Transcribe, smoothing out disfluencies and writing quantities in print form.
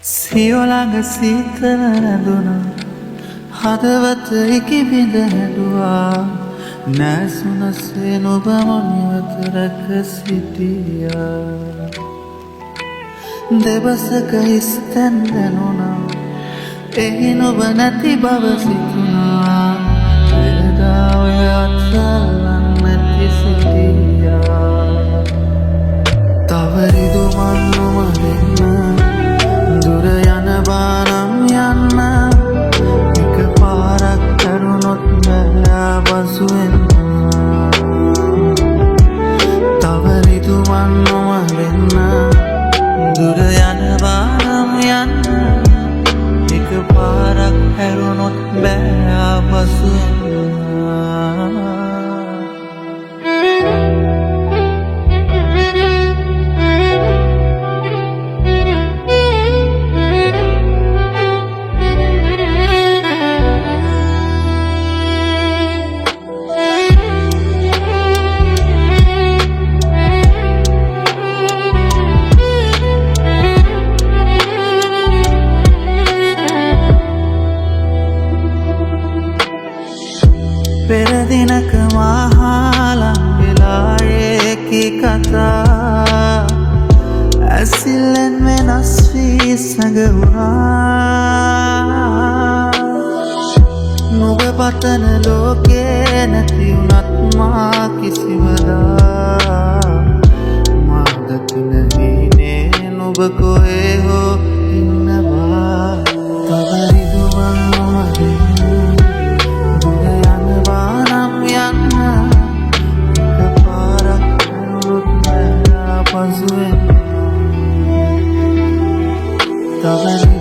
සියොළඟ සීතල රැඳුණා හදවත ඉකිබිඳ හැඩුවා නැසුනසේ නුබ මොනිවත රැක සිටියා දෙබසක හිස් තැන් දැනුණා එහි නුබ නැති බව සිතුණා වෙනදා ඔය අත්සල්ලන් නැති සිටියා තව රිදුමන් නොම දෙන්න දුර යන බානම් යන්න එක පාරක් කරුණොත් බැලෑ බසුවෙන්න තව රිදුමන් නොම වෙන්න දුර යන බානම් යන්න එක පාරක් හැරුණොත් බැලෑ බසුවෙන්න පෙර දිනක මහලන් වෙලා ඒකි කතා ඇසිල්ලෙන් වෙනස් වී සැඟවුණා නුඹ පතන ලෝකේ නැති වුණත් මා කිසිවදා මා දකින හීනේ නුඹ කොහේ හෝ ඉන්නවා තව රිදුමන් නොමදින්න Tell